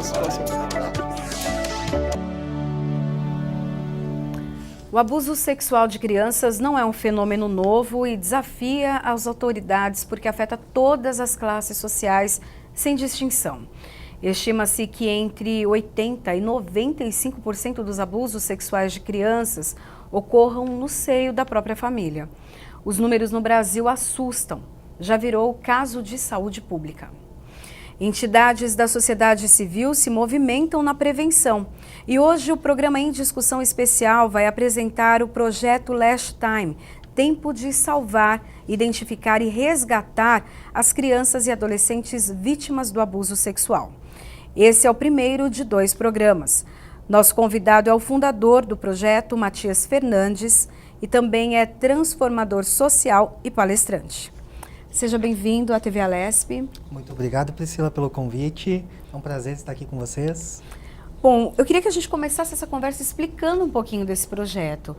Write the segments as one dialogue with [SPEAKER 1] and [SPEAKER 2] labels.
[SPEAKER 1] uma situação.
[SPEAKER 2] O abuso sexual de crianças não é um fenômeno novo e desafia as autoridades porque afeta todas as classes sociais sem distinção. Estima-se que entre 80% e 95% dos abusos sexuais de crianças ocorram no seio da própria família. Os números no Brasil assustam, já virou caso de saúde pública. Entidades da sociedade civil se movimentam na prevenção e hoje o programa Em Discussão Especial vai apresentar o projeto Last Time, Tempo de Salvar, Identificar e Resgatar as crianças e adolescentes vítimas do abuso sexual. Esse é o primeiro de 2 programas. Nosso convidado é o fundador do projeto, Matias Fernandes, e também é transformador social e palestrante. Seja bem-vindo à TV Alesp.
[SPEAKER 3] Muito obrigado, Priscila, pelo convite. É um prazer estar aqui com vocês.
[SPEAKER 2] Bom, eu queria que a gente começasse essa conversa explicando um pouquinho desse projeto.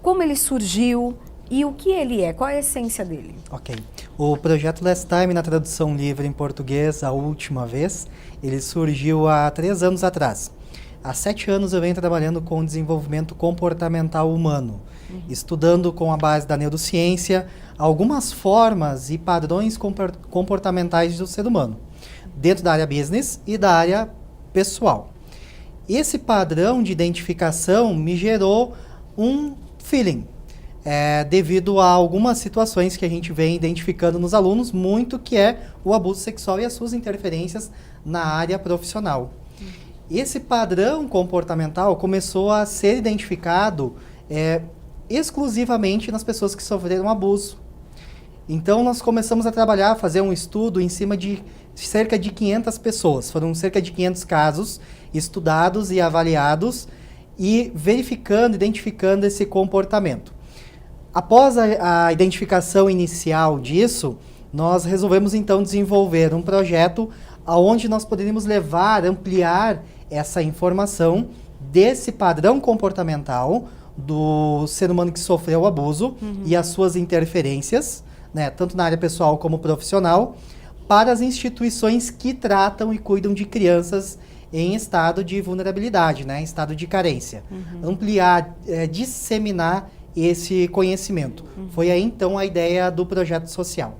[SPEAKER 2] Como ele surgiu e o que ele é, qual é a essência dele?
[SPEAKER 3] Ok. O projeto Last Time, na tradução livre em português, A Última Vez, ele surgiu há 3 anos atrás. Há 7 anos eu venho trabalhando com desenvolvimento comportamental humano, estudando com a base da neurociência algumas formas e padrões comportamentais do ser humano, dentro da área business e da área pessoal. Esse padrão de identificação me gerou um feeling, devido a algumas situações que a gente vem identificando nos alunos, muito que é o abuso sexual e as suas interferências na área profissional. Esse padrão comportamental começou a ser identificado exclusivamente nas pessoas que sofreram abuso. Então nós começamos a trabalhar, a fazer um estudo em cima de cerca de 500 pessoas. Foram cerca de 500 casos estudados e avaliados e verificando, identificando esse comportamento. Após a identificação inicial disso, nós resolvemos então desenvolver um projeto onde nós poderíamos levar, ampliar essa informação desse padrão comportamental do ser humano que sofreu o abuso e as suas interferências, né, tanto na área pessoal como profissional, para as instituições que tratam e cuidam de crianças em estado de vulnerabilidade, né, em estado de carência. Ampliar, disseminar esse conhecimento. Foi aí então a ideia do projeto social.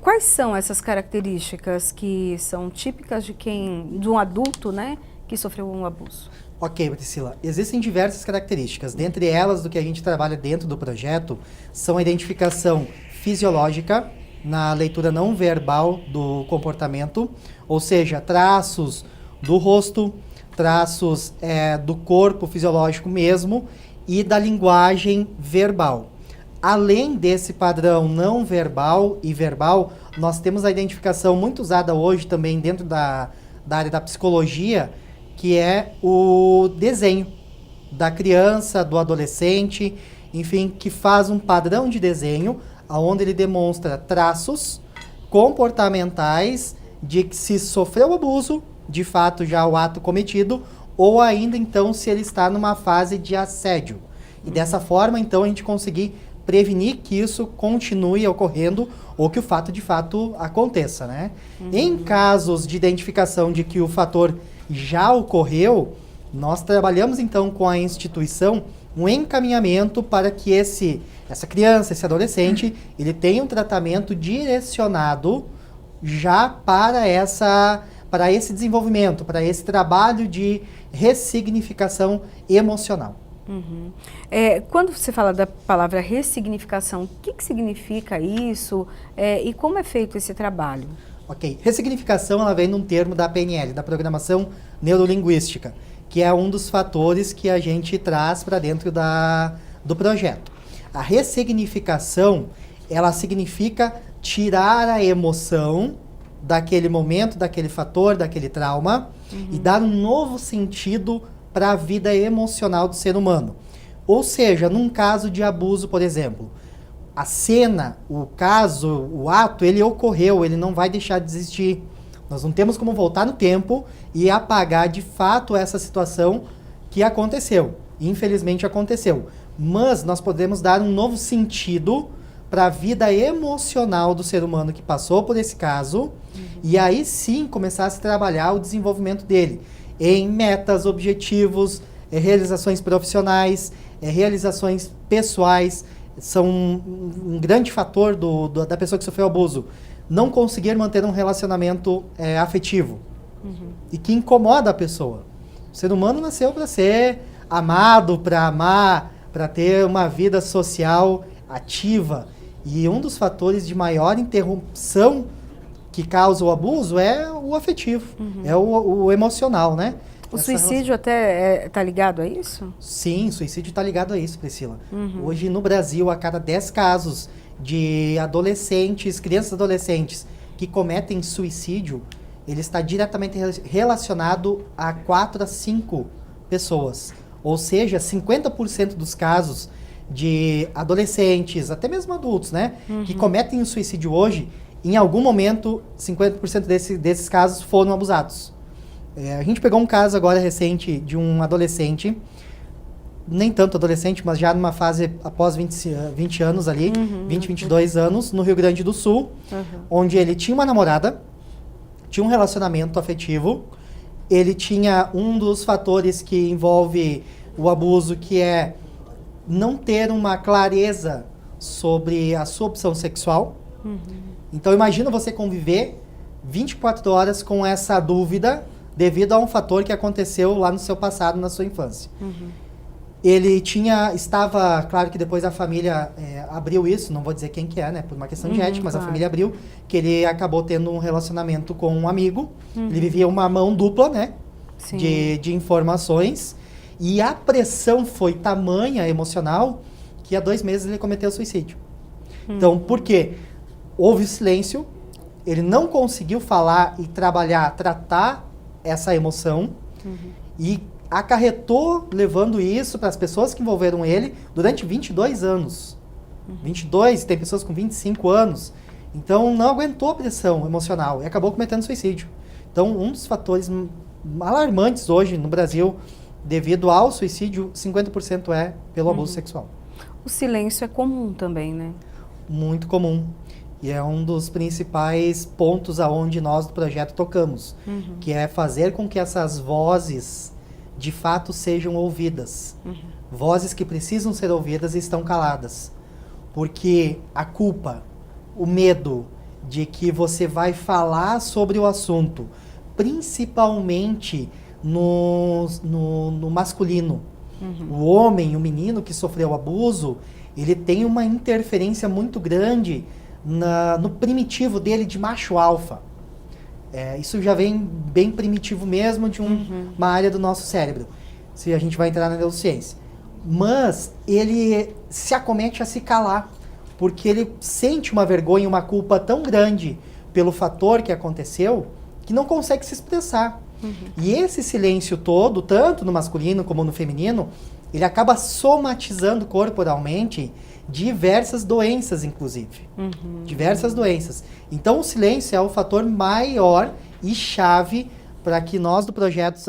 [SPEAKER 2] Quais são essas características que são típicas de um adulto, né, que sofreu um abuso?
[SPEAKER 3] Ok, Priscila. Existem diversas características. Dentre elas, do que a gente trabalha dentro do projeto, são a identificação fisiológica, na leitura não verbal do comportamento, ou seja, traços do rosto, traços do corpo fisiológico mesmo e da linguagem verbal. Além desse padrão não verbal e verbal, nós temos a identificação muito usada hoje também dentro da área da psicologia, que é o desenho da criança, do adolescente, enfim, que faz um padrão de desenho, onde ele demonstra traços comportamentais de que se sofreu abuso, de fato já o ato cometido, ou ainda então se ele está numa fase de assédio. E dessa forma, então, a gente conseguir prevenir que isso continue ocorrendo ou que o fato de fato aconteça, né? Em casos de identificação de que o fator já ocorreu, nós trabalhamos então com a instituição um encaminhamento para que essa criança, esse adolescente, ele tenha um tratamento direcionado já para esse desenvolvimento, para esse trabalho de ressignificação emocional.
[SPEAKER 2] Quando você fala da palavra ressignificação, o que significa isso e como é feito esse trabalho?
[SPEAKER 3] Ok. Ressignificação, ela vem num termo da PNL, da Programação Neurolinguística, que é um dos fatores que a gente traz para dentro do projeto. A ressignificação, ela significa tirar a emoção daquele momento, daquele fator, daquele trauma e dar um novo sentido para a vida emocional do ser humano. Ou seja, num caso de abuso, por exemplo, a cena, o caso, o ato, ele ocorreu, ele não vai deixar de existir. Nós não temos como voltar no tempo e apagar de fato essa situação que aconteceu. Infelizmente aconteceu. Mas nós podemos dar um novo sentido para a vida emocional do ser humano que passou por esse caso, e aí sim começar a se trabalhar o desenvolvimento dele em metas, objetivos, realizações profissionais, realizações pessoais. São um grande fator da pessoa que sofreu abuso. Não conseguir manter um relacionamento afetivo. E que incomoda a pessoa. O ser humano nasceu para ser amado, para amar, para ter uma vida social ativa. E um dos fatores de maior interrupção que causa o abuso é o afetivo, é o emocional, né?
[SPEAKER 2] O suicídio até está ligado a isso?
[SPEAKER 3] Sim, o suicídio está ligado a isso, Priscila. Hoje no Brasil, a cada 10 casos de adolescentes, crianças e adolescentes que cometem suicídio, ele está diretamente relacionado a 4 a 5 pessoas. Ou seja, 50% dos casos de adolescentes, até mesmo adultos, né, que cometem o suicídio hoje, em algum momento, 50% desses casos foram abusados. A gente pegou um caso agora recente de um adolescente, nem tanto adolescente, mas já numa fase após 20 anos ali, 22 anos, no Rio Grande do Sul, onde ele tinha uma namorada, tinha um relacionamento afetivo, ele tinha um dos fatores que envolve o abuso, que é não ter uma clareza sobre a sua opção sexual. Então imagina você conviver 24 horas com essa dúvida devido a um fator que aconteceu lá no seu passado, na sua infância. Ele estava, claro que depois a família abriu isso, não vou dizer quem que é, né, por uma questão de ética, mas a família abriu, que ele acabou tendo um relacionamento com um amigo, ele vivia uma mão dupla, né, de informações, e a pressão foi tamanha, emocional, que há 2 meses ele cometeu suicídio. Então, por quê? Houve silêncio, ele não conseguiu falar e tratar essa emoção, e acarretou levando isso para as pessoas que envolveram ele durante 22 anos. 22, tem pessoas com 25 anos. Então, não aguentou a pressão emocional e acabou cometendo suicídio. Então, um dos fatores alarmantes hoje no Brasil, devido ao suicídio, 50% é pelo abuso sexual.
[SPEAKER 2] O silêncio é comum também, né?
[SPEAKER 3] Muito comum. E é um dos principais pontos aonde nós do projeto tocamos, que é fazer com que essas vozes de fato sejam ouvidas. Vozes que precisam ser ouvidas e estão caladas. Porque a culpa, o medo de que você vai falar sobre o assunto, principalmente no masculino. O homem, o menino que sofreu abuso, ele tem uma interferência muito grande no primitivo dele de macho alfa. Isso já vem bem primitivo mesmo de uma área do nosso cérebro, se a gente vai entrar na neurociência. Mas ele se acomete a se calar, porque ele sente uma vergonha, uma culpa tão grande pelo fator que aconteceu, que não consegue se expressar. E esse silêncio todo, tanto no masculino como no feminino, ele acaba somatizando corporalmente diversas doenças, inclusive. Diversas doenças. Então, o silêncio é o fator maior e chave para que nós do projeto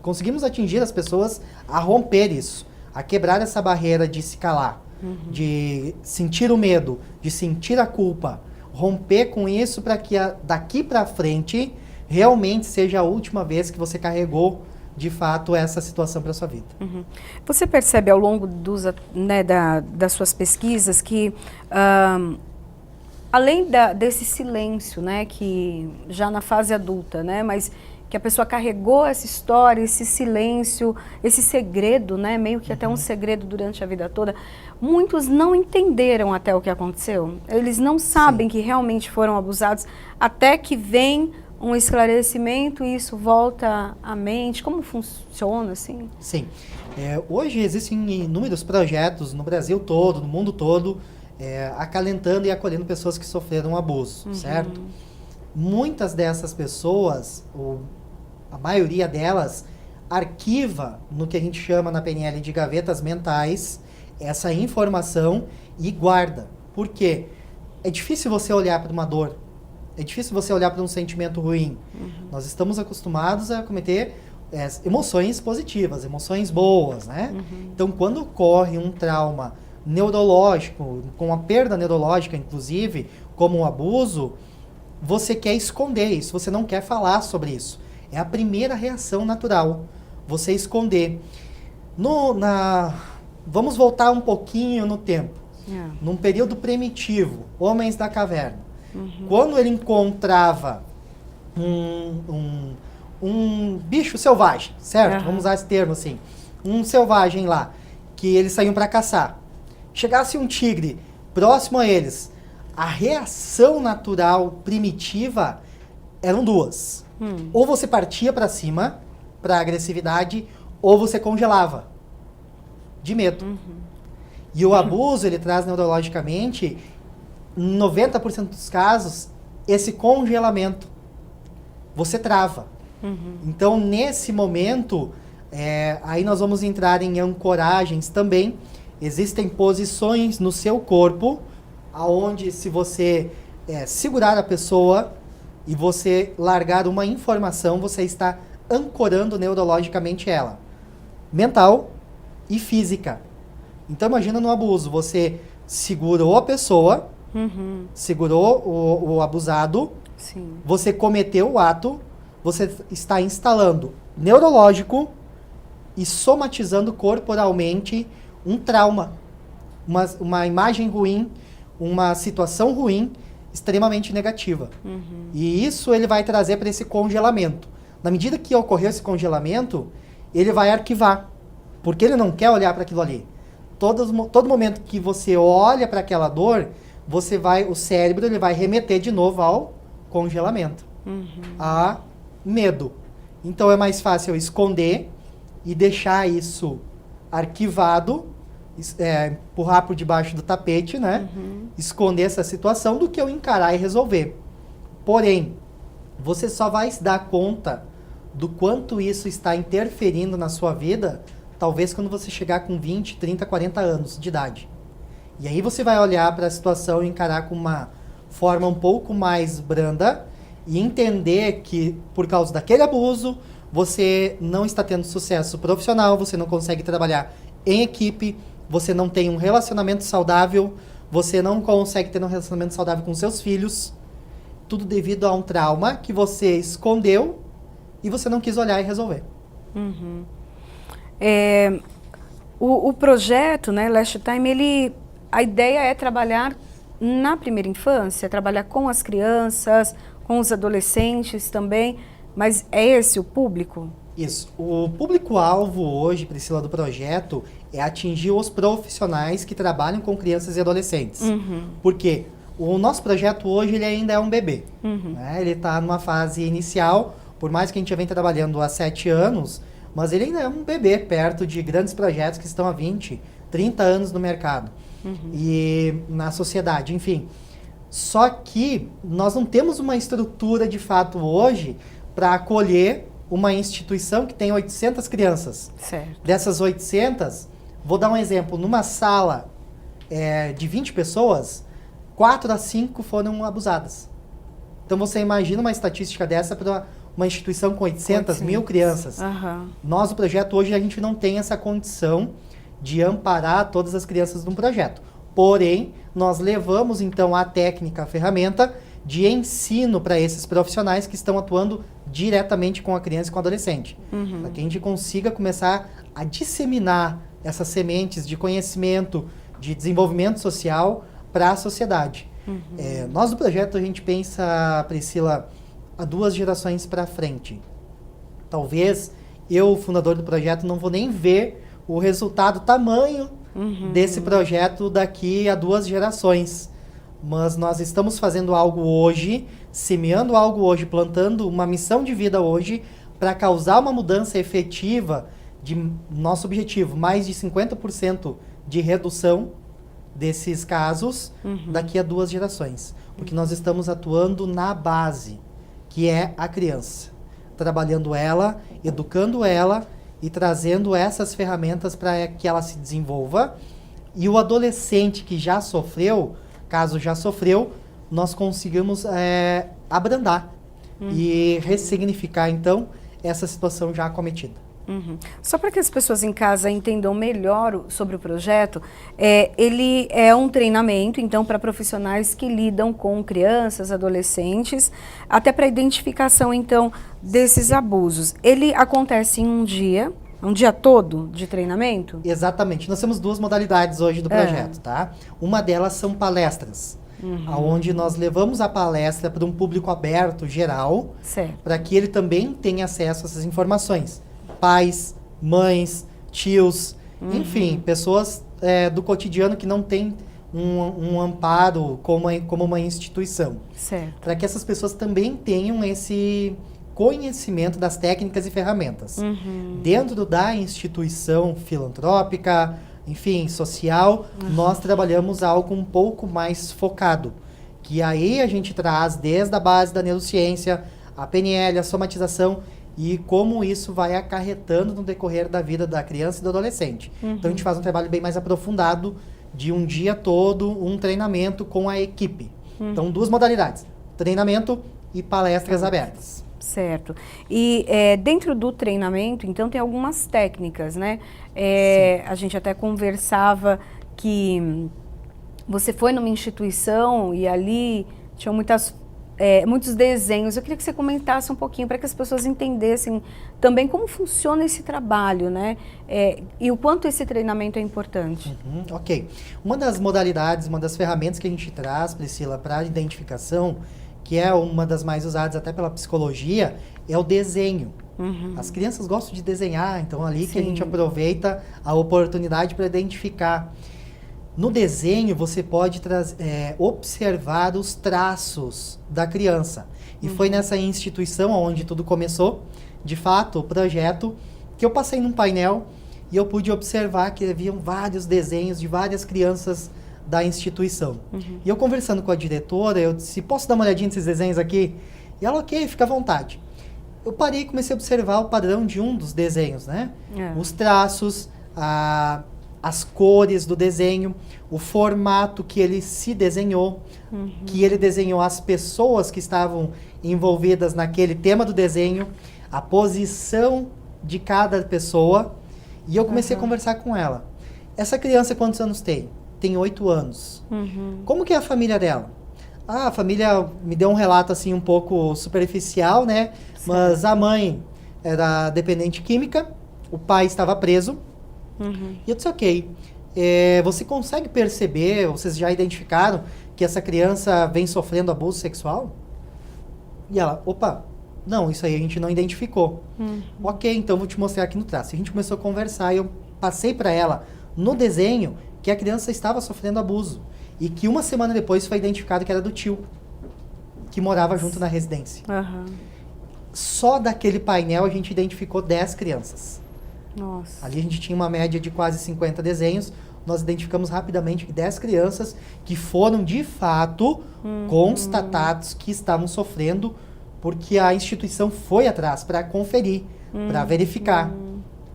[SPEAKER 3] conseguimos atingir as pessoas a romper isso, a quebrar essa barreira de se calar, de sentir o medo, de sentir a culpa, romper com isso para que daqui para frente realmente seja a última vez que você carregou de fato essa situação para sua vida.
[SPEAKER 2] Você percebe ao longo das suas pesquisas que além desse silêncio, né, que já na fase adulta, né, mas que a pessoa carregou essa história, esse silêncio, esse segredo, né, meio que até um segredo durante a vida toda, muitos não entenderam até o que aconteceu. Eles não sabem que realmente foram abusados, até que vem um esclarecimento e isso volta à mente. Como funciona, assim?
[SPEAKER 3] Sim. Hoje existem inúmeros projetos no Brasil todo, no mundo todo, acalentando e acolhendo pessoas que sofreram abuso, certo? Muitas dessas pessoas, ou a maioria delas, arquiva no que a gente chama na PNL de gavetas mentais essa informação e guarda. Por quê? É difícil você olhar para uma dor. É difícil você olhar para um sentimento ruim. Nós estamos acostumados a cometer emoções positivas, emoções boas, né? Então, quando ocorre um trauma neurológico, com a perda neurológica, inclusive, como o abuso, você quer esconder isso, você não quer falar sobre isso. É a primeira reação natural, você esconder. Vamos voltar um pouquinho no tempo. Num período primitivo, homens da caverna. Quando ele encontrava um bicho selvagem, certo? Vamos usar esse termo assim. Um selvagem lá, que eles saíam para caçar. Chegasse um tigre próximo a eles, a reação natural primitiva eram duas. Ou você partia para cima, para agressividade, ou você congelava, de medo. E o abuso, ele traz neurologicamente, em 90% dos casos, esse congelamento. Você trava. Então, nesse momento, aí nós vamos entrar em ancoragens também. Existem posições no seu corpo, aonde se você segurar a pessoa e você largar uma informação, você está ancorando neurologicamente ela. Mental e física. Então imagina no abuso, você segurou a pessoa, segurou o abusado,
[SPEAKER 2] Sim.
[SPEAKER 3] você cometeu o ato, você está instalando neurológico e somatizando corporalmente um trauma, uma imagem ruim, uma situação ruim, extremamente negativa. E isso ele vai trazer para esse congelamento. Na medida que ocorreu esse congelamento, ele vai arquivar, porque ele não quer olhar para aquilo ali. Todo momento que você olha para aquela dor, o cérebro ele vai remeter de novo ao congelamento, a medo. Então é mais fácil eu esconder e deixar isso arquivado, empurrar por debaixo do tapete, né? Esconder essa situação do que eu encarar e resolver. Porém, você só vai se dar conta do quanto isso está interferindo na sua vida, talvez quando você chegar com 20, 30, 40 anos de idade. E aí você vai olhar para a situação e encarar com uma forma um pouco mais branda e entender que, por causa daquele abuso, você não está tendo sucesso profissional, você não consegue trabalhar em equipe, você não tem um relacionamento saudável, você não consegue ter um relacionamento saudável com seus filhos, tudo devido a um trauma que você escondeu e você não quis olhar e resolver.
[SPEAKER 2] O projeto, né, Last Time, a ideia é trabalhar na primeira infância, trabalhar com as crianças, com os adolescentes também, mas é esse o público?
[SPEAKER 3] Isso. O público-alvo hoje, Priscila, do projeto é atingir os profissionais que trabalham com crianças e adolescentes. Porque o nosso projeto hoje ele ainda é um bebê. Né? Ele está numa fase inicial, por mais que a gente já venha trabalhando há 7 anos, mas ele ainda é um bebê perto de grandes projetos que estão há 20, 30 anos no mercado e na sociedade, enfim. Só que nós não temos uma estrutura de fato hoje para acolher uma instituição que tem 800 crianças.
[SPEAKER 2] Certo.
[SPEAKER 3] Dessas 800, vou dar um exemplo, numa sala de 20 pessoas, 4 a 5 foram abusadas. Então você imagina uma estatística dessa para uma instituição com 800 mil crianças. Nós, o projeto, hoje a gente não tem essa condição de amparar todas as crianças de um projeto. Porém, nós levamos então a técnica, a ferramenta de ensino para esses profissionais que estão atuando diretamente com a criança e com o adolescente. Para que a gente consiga começar a disseminar essas sementes de conhecimento, de desenvolvimento social para a sociedade. Nós do projeto a gente pensa, Priscila, há 2 gerações para frente. Talvez eu, fundador do projeto, não vou nem ver o resultado, o tamanho desse projeto daqui a 2 gerações. Mas nós estamos fazendo algo hoje, semeando algo hoje, plantando uma missão de vida hoje para causar uma mudança efetiva de nosso objetivo, mais de 50% de redução desses casos daqui a 2 gerações. Porque nós estamos atuando na base, que é a criança. Trabalhando ela, educando ela e trazendo essas ferramentas para que ela se desenvolva. E o adolescente que já sofreu, caso já sofreu, nós conseguimos abrandar e ressignificar, então, essa situação já acometida.
[SPEAKER 2] Uhum. Só para que as pessoas em casa entendam melhor sobre o projeto, ele é um treinamento, então, para profissionais que lidam com crianças, adolescentes, até para identificação, então, desses abusos. Ele acontece em um dia todo de treinamento?
[SPEAKER 3] Exatamente. Nós temos duas modalidades hoje do projeto, tá? Uma delas são palestras, onde nós levamos a palestra para um público aberto, geral, para que ele também tenha acesso a essas informações. Pais, mães, tios, enfim, pessoas do cotidiano que não têm um amparo como uma instituição. Para que essas pessoas também tenham esse conhecimento das técnicas e ferramentas. Dentro da instituição filantrópica, enfim, social, nós trabalhamos algo um pouco mais focado, que aí a gente traz desde a base da neurociência, a PNL, a somatização, e como isso vai acarretando no decorrer da vida da criança e do adolescente. Então a gente faz um trabalho bem mais aprofundado, de um dia todo, um treinamento com a equipe. Então, duas modalidades, treinamento e palestras abertas.
[SPEAKER 2] Certo. E dentro do treinamento, então, tem algumas técnicas, né? A gente até conversava que você foi numa instituição e ali tinham muitos desenhos. Eu queria que você comentasse um pouquinho para que as pessoas entendessem também como funciona esse trabalho, né? E o quanto esse treinamento é importante.
[SPEAKER 3] Ok. Uma das modalidades, uma das ferramentas que a gente traz, Priscila, para a identificação, que é uma das mais usadas até pela psicologia, é o desenho. As crianças gostam de desenhar, então ali que a gente aproveita a oportunidade para identificar. No desenho, você pode observar os traços da criança. E foi nessa instituição onde tudo começou, de fato, o projeto, que eu passei num painel e eu pude observar que haviam vários desenhos de várias crianças da instituição. E eu conversando com a diretora, eu disse, posso dar uma olhadinha nesses desenhos aqui? E ela, ok, fica à vontade. Eu parei e comecei a observar o padrão de um dos desenhos, né? Os traços, as cores do desenho, o formato que ele se desenhou, que ele desenhou as pessoas que estavam envolvidas naquele tema do desenho, a posição de cada pessoa, e eu comecei a conversar com ela. Essa criança quantos anos tem? Tem 8 anos. Como que é a família dela? A família me deu um relato assim um pouco superficial, né? Mas a mãe era dependente química, o pai estava preso. E eu disse, ok, você consegue perceber, vocês já identificaram que essa criança vem sofrendo abuso sexual? E ela, opa, não, isso aí a gente não identificou. Ok, então vou te mostrar aqui no traço. A gente começou a conversar e eu passei para ela no desenho que a criança estava sofrendo abuso. E que uma semana depois foi identificado que era do tio, que morava junto na residência. Só daquele painel a gente identificou 10 crianças.
[SPEAKER 2] Nossa.
[SPEAKER 3] Ali a gente tinha uma média de quase 50 desenhos. Nós identificamos rapidamente 10 crianças que foram, de fato, constatados que estavam sofrendo, porque a instituição foi atrás para conferir, para verificar.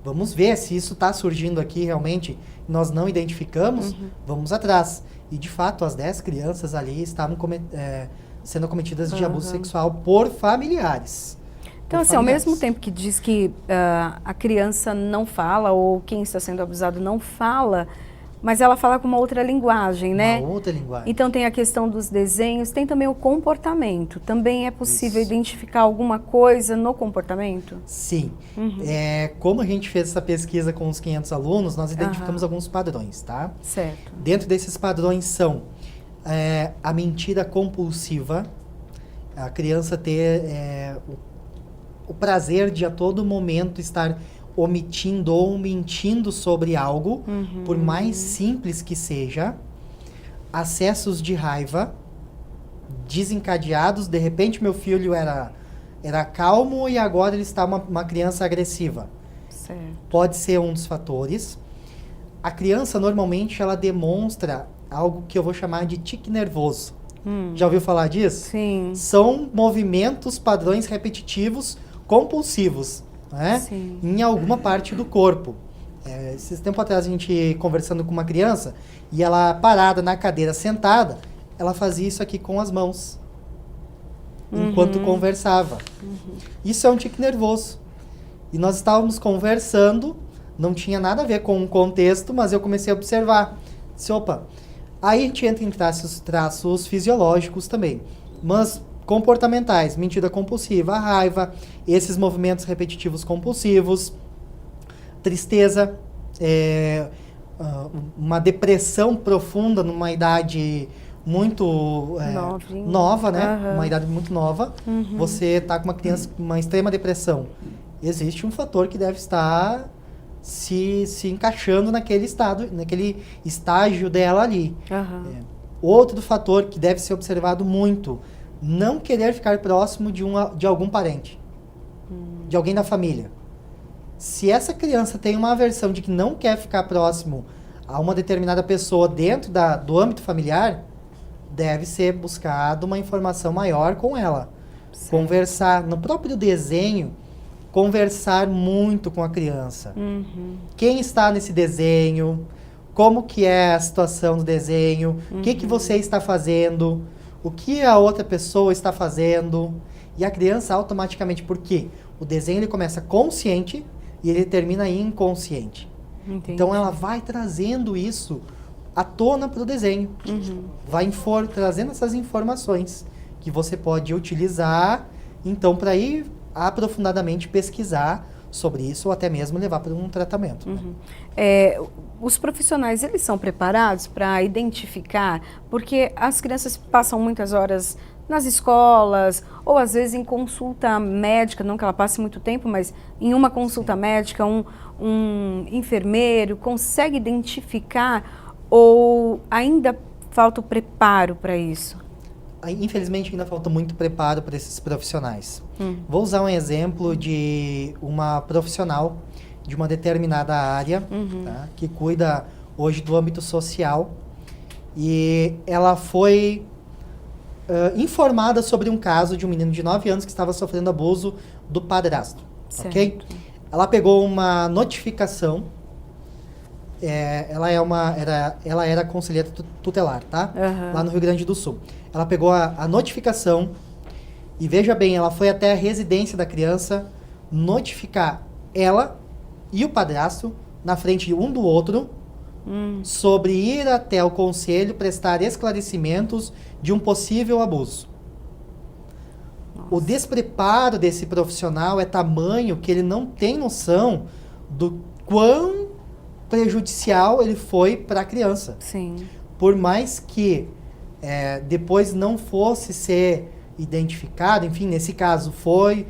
[SPEAKER 3] Vamos ver se isso está surgindo aqui realmente. Nós não identificamos, vamos atrás. E, de fato, as 10 crianças ali estavam sendo acometidas de abuso sexual por familiares.
[SPEAKER 2] Então, assim, ao mesmo tempo que diz que a criança não fala, ou quem está sendo abusado não fala, mas ela fala com uma outra linguagem, né?
[SPEAKER 3] Uma outra linguagem.
[SPEAKER 2] Então tem a questão dos desenhos, tem também o comportamento. Também é possível identificar alguma coisa no comportamento?
[SPEAKER 3] Sim. Como a gente fez essa pesquisa com os 500 alunos, nós identificamos alguns padrões, tá?
[SPEAKER 2] Certo.
[SPEAKER 3] Dentro desses padrões são a mentira compulsiva, a criança ter o prazer de a todo momento estar omitindo ou mentindo sobre algo, por mais simples que seja, acessos de raiva desencadeados, de repente meu filho era calmo e agora ele está uma criança agressiva.
[SPEAKER 2] Certo.
[SPEAKER 3] Pode ser um dos fatores. A criança normalmente ela demonstra algo que eu vou chamar de tique nervoso. Já ouviu falar disso?
[SPEAKER 2] Sim.
[SPEAKER 3] São movimentos, padrões repetitivos, compulsivos, né?
[SPEAKER 2] Sim.
[SPEAKER 3] Em alguma parte do corpo. Esses tempos atrás a gente conversando com uma criança e ela parada na cadeira sentada, ela fazia isso aqui com as mãos enquanto conversava. Isso é um tique nervoso. E nós estávamos conversando, não tinha nada a ver com o contexto, mas eu comecei a observar. Disse, opa, aí a gente entra em traços fisiológicos também, mas comportamentais, mentira compulsiva, raiva, esses movimentos repetitivos compulsivos, tristeza, uma depressão profunda numa idade muito nova, né?
[SPEAKER 2] Uhum.
[SPEAKER 3] Uma idade muito nova.
[SPEAKER 2] Uhum.
[SPEAKER 3] Você está com uma criança com uma extrema depressão. Existe um fator que deve estar se encaixando naquele estágio dela ali.
[SPEAKER 2] Uhum.
[SPEAKER 3] Outro fator que deve ser observado muito, não querer ficar próximo de algum parente, de alguém da família. Se essa criança tem uma aversão de que não quer ficar próximo a uma determinada pessoa dentro do âmbito familiar, deve ser buscado uma informação maior com ela.
[SPEAKER 2] Certo.
[SPEAKER 3] Conversar, no próprio desenho, conversar muito com a criança.
[SPEAKER 2] Uhum.
[SPEAKER 3] Quem está nesse desenho, como que é a situação do desenho, o que você está fazendo, o que a outra pessoa está fazendo. E a criança automaticamente, por quê? O desenho ele começa consciente e ele termina inconsciente.
[SPEAKER 2] Entendi.
[SPEAKER 3] Então ela vai trazendo isso à tona para o desenho. Vai trazendo essas informações que você pode utilizar, então, para ir aprofundadamente pesquisar sobre isso ou até mesmo levar para um tratamento.
[SPEAKER 2] Os profissionais, eles são preparados para identificar, porque as crianças passam muitas horas nas escolas, ou às vezes em consulta médica, não que ela passe muito tempo, mas em uma consulta médica, um enfermeiro consegue identificar ou ainda falta o preparo para isso?
[SPEAKER 3] Infelizmente ainda falta muito preparo para esses profissionais. Vou usar um exemplo de uma profissional de uma determinada área, tá, que cuida hoje do âmbito social, e ela foi informada sobre um caso de um menino de 9 anos que estava sofrendo abuso do padrasto.
[SPEAKER 2] Certo.
[SPEAKER 3] Ok? Ela pegou uma notificação, ela era conselheira tutelar, tá? Lá no Rio Grande do Sul. Ela pegou a notificação e, veja bem, ela foi até a residência da criança notificar ela e o padrasto na frente um do outro sobre ir até o conselho prestar esclarecimentos de um possível abuso. Nossa. O despreparo desse profissional é tamanho que ele não tem noção do quão prejudicial ele foi para a criança.
[SPEAKER 2] Sim.
[SPEAKER 3] Por mais que depois não fosse ser identificado, enfim, nesse caso foi,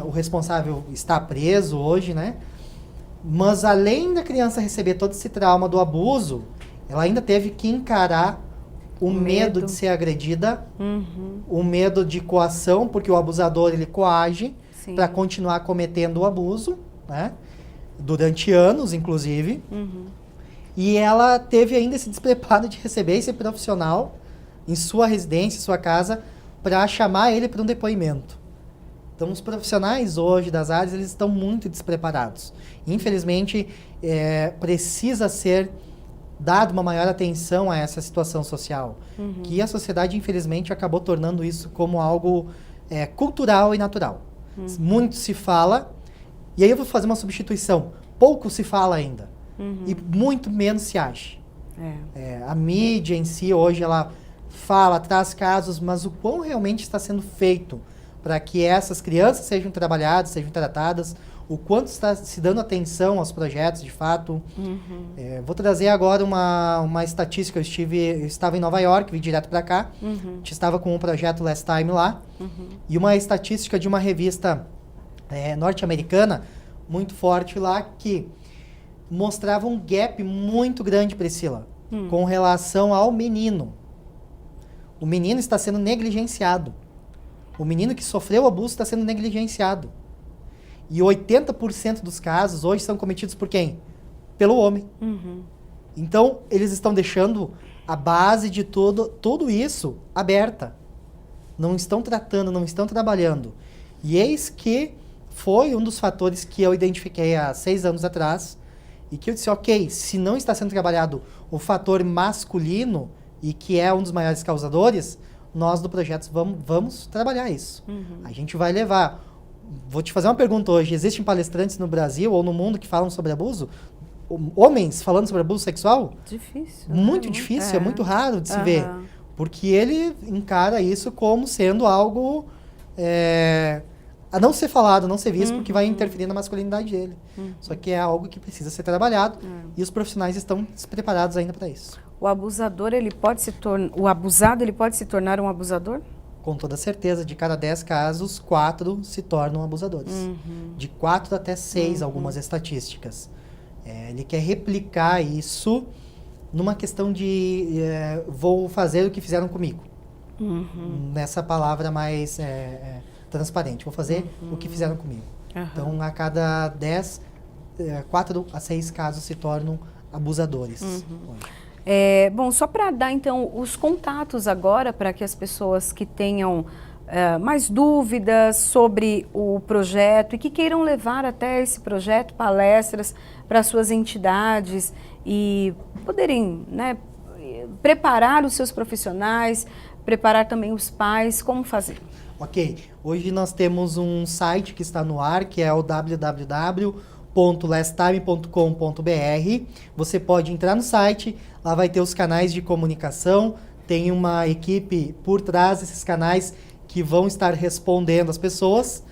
[SPEAKER 3] o responsável está preso hoje, né? Mas além da criança receber todo esse trauma do abuso, ela ainda teve que encarar o medo de ser agredida, o medo de coação, porque o abusador ele coage para continuar cometendo o abuso, né? Durante anos, inclusive. E ela teve ainda esse despreparo de receber esse profissional em sua residência, em sua casa, para chamar ele para um depoimento. Então, os profissionais hoje das áreas, eles estão muito despreparados. Infelizmente, precisa ser dado uma maior atenção a essa situação social, que a sociedade, infelizmente, acabou tornando isso como algo cultural e natural. Muito se fala, e aí eu vou fazer uma substituição. Pouco se fala ainda, e muito menos se acha. A mídia em si, hoje, ela fala, traz casos, mas o quão realmente está sendo feito para que essas crianças sejam trabalhadas, sejam tratadas, o quanto está se dando atenção aos projetos, de fato. Vou trazer agora uma estatística. Eu estava em Nova York, vim direto para cá. A gente estava com um projeto Last Time lá. E uma estatística de uma revista norte-americana, muito forte lá, que mostrava um gap muito grande, Priscila, com relação ao menino. O menino está sendo negligenciado. O menino que sofreu abuso está sendo negligenciado. E 80% dos casos hoje são cometidos por quem? Pelo homem. Então, eles estão deixando a base de tudo isso aberta. Não estão tratando, não estão trabalhando. E eis que foi um dos fatores que eu identifiquei há 6 anos atrás e que eu disse, ok, se não está sendo trabalhado o fator masculino, e que é um dos maiores causadores, nós do projeto vamos trabalhar isso. A gente vai levar vou te fazer uma pergunta hoje. Existem palestrantes no Brasil ou no mundo que falam sobre abuso? Homens falando sobre abuso sexual?
[SPEAKER 2] Difícil.
[SPEAKER 3] Muito difícil, é muito raro de se ver. Porque ele encara isso como sendo algo a não ser falado, a não ser visto, porque vai interferir na masculinidade dele. Só que é algo que precisa ser trabalhado e os profissionais estão despreparados ainda para isso.
[SPEAKER 2] O abusador, o abusado, ele pode se tornar um abusador?
[SPEAKER 3] Com toda certeza, de cada 10 casos, 4 se tornam abusadores. De 4 até 6, algumas estatísticas. Ele quer replicar isso numa questão de vou fazer o que fizeram comigo. Nessa palavra mais transparente. Vou fazer o que fizeram comigo. Então, a cada 10, 4 a 6 casos se tornam abusadores.
[SPEAKER 2] Bom, só para dar então os contatos agora para que as pessoas que tenham mais dúvidas sobre o projeto e que queiram levar até esse projeto palestras para suas entidades e poderem, né, preparar os seus profissionais, preparar também os pais, como fazer?
[SPEAKER 3] Ok, hoje nós temos um site que está no ar, que é o www.lesttime.com.br. Você pode entrar no site, lá vai ter os canais de comunicação, tem uma equipe por trás desses canais que vão estar respondendo as pessoas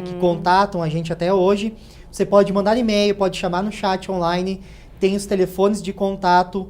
[SPEAKER 3] que contatam a gente até hoje. Você pode mandar e-mail, pode chamar no chat online, tem os telefones de contato,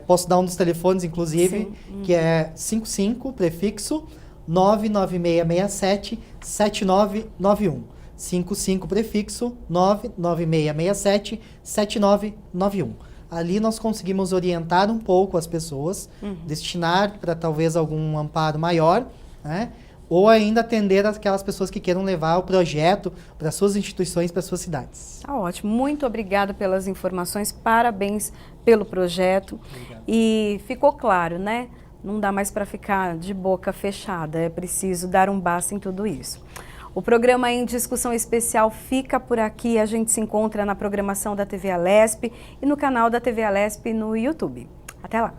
[SPEAKER 3] posso dar um dos telefones, inclusive, que é 55, prefixo, 99667-7991. 55, prefixo, 99667-7991. Ali nós conseguimos orientar um pouco as pessoas, destinar para talvez algum amparo maior, né? Ou ainda atender aquelas pessoas que queiram levar o projeto para suas instituições, para suas cidades.
[SPEAKER 2] Tá ótimo, muito obrigada pelas informações, parabéns pelo projeto.
[SPEAKER 3] Obrigado.
[SPEAKER 2] E ficou claro, né? Não dá mais para ficar de boca fechada, é preciso dar um basta em tudo isso. O programa Em Discussão Especial fica por aqui, a gente se encontra na programação da TV Alesp e no canal da TV Alesp no YouTube. Até lá!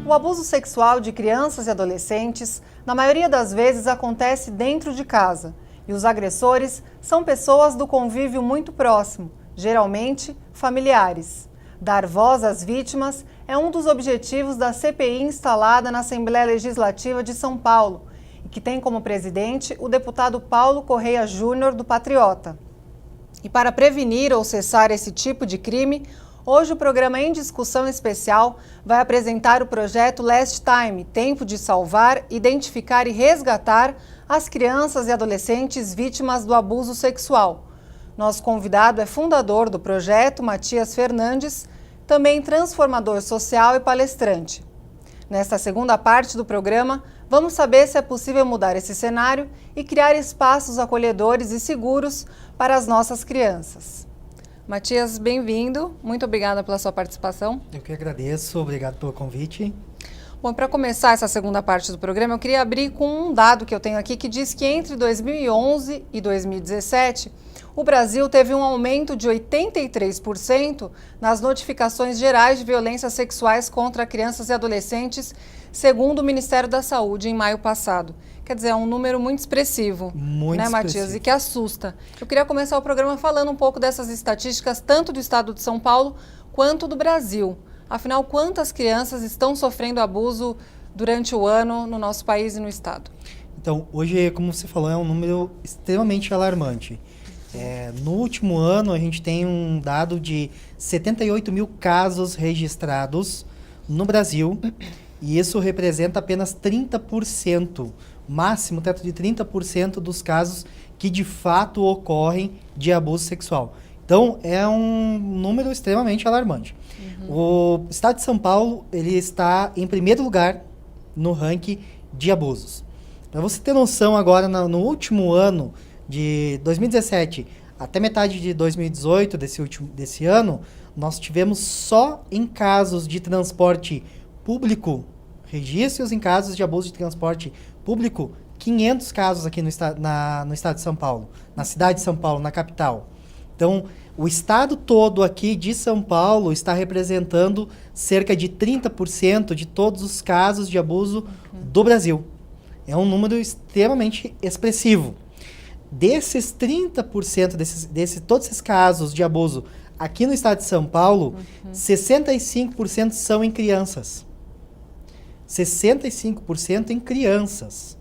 [SPEAKER 1] O abuso sexual de crianças e adolescentes, na maioria das vezes, acontece dentro de casa. E os agressores são pessoas do convívio muito próximo, geralmente familiares. Dar voz às vítimas é um dos objetivos da CPI instalada na Assembleia Legislativa de São Paulo, e que tem como presidente o deputado Paulo Correia Júnior, do Patriota. E para prevenir ou cessar esse tipo de crime, hoje o programa Em Discussão Especial vai apresentar o projeto Last Time, Tempo de Salvar, Identificar e Resgatar as crianças e adolescentes vítimas do abuso sexual. Nosso convidado é fundador do projeto, Matias Fernandes, também transformador social e palestrante. Nesta segunda parte do programa, vamos saber se é possível mudar esse cenário e criar espaços acolhedores e seguros para as nossas crianças. Matias, bem-vindo. Muito obrigada pela sua participação.
[SPEAKER 3] Eu que agradeço, obrigado pelo convite.
[SPEAKER 1] Bom, para começar essa segunda parte do programa, eu queria abrir com um dado que eu tenho aqui que diz que entre 2011 e 2017, o Brasil teve um aumento de 83% nas notificações gerais de violências sexuais contra crianças e adolescentes, segundo o Ministério da Saúde, em maio passado. Quer dizer, é um número muito expressivo,
[SPEAKER 3] muito
[SPEAKER 1] né, Matias?
[SPEAKER 3] expressivo.
[SPEAKER 1] E que assusta. Eu queria começar o programa falando um pouco dessas estatísticas, tanto do estado de São Paulo quanto do Brasil. Afinal, quantas crianças estão sofrendo abuso durante o ano no nosso país e no estado?
[SPEAKER 3] Então, hoje, como você falou, é um número extremamente alarmante. No último ano, a gente tem um dado de 78 mil casos registrados no Brasil, e isso representa apenas 30%, máximo teto de 30% dos casos que de fato ocorrem de abuso sexual. Então, é um número extremamente alarmante. O estado de São Paulo, ele está em primeiro lugar no ranking de abusos. Para você ter noção, agora, no último ano de 2017 até metade de 2018, desse ano, nós tivemos só em casos de transporte público, registros em casos de abuso de transporte público, 500 casos aqui no estado de São Paulo, na cidade de São Paulo, na capital. Então, o estado todo aqui de São Paulo está representando cerca de 30% de todos os casos de abuso do Brasil. É um número extremamente expressivo. Desses 30%, todos esses casos de abuso aqui no estado de São Paulo, 65% são em crianças. 65% em crianças.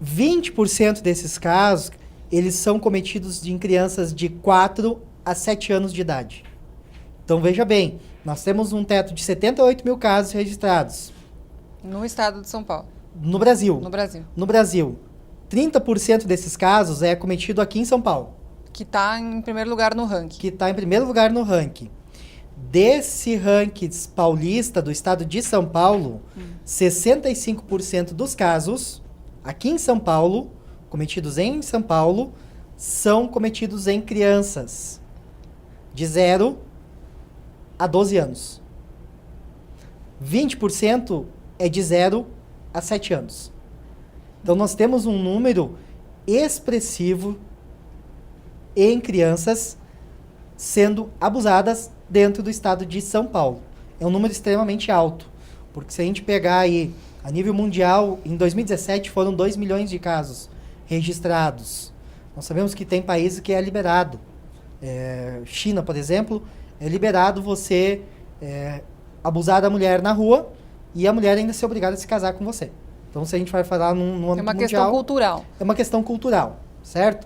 [SPEAKER 3] 20% desses casos, eles são cometidos em crianças de 4 a 7 anos de idade. Então, veja bem, nós temos um teto de 78 mil casos registrados.
[SPEAKER 1] No estado de São Paulo.
[SPEAKER 3] No Brasil.
[SPEAKER 1] No Brasil.
[SPEAKER 3] No Brasil. 30% desses casos é cometido aqui em São Paulo.
[SPEAKER 1] Que está em primeiro lugar no ranking.
[SPEAKER 3] Que está em primeiro lugar no ranking. Desse ranking paulista do estado de São Paulo, 65% dos casos aqui em São Paulo, cometidos em São Paulo, são cometidos em crianças de 0 a 12 anos. 20% é de 0 a 7 anos. Então, nós temos um número expressivo em crianças sendo abusadas dentro do estado de São Paulo. É um número extremamente alto, porque se a gente pegar aí, a nível mundial, em 2017 foram 2 milhões de casos registrados. Nós sabemos que tem países que é liberado. China, por exemplo, é liberado você abusar da mulher na rua e a mulher ainda ser obrigada a se casar com você. Então, se a gente vai falar no âmbito mundial...
[SPEAKER 1] É uma questão cultural.
[SPEAKER 3] É uma questão cultural, certo?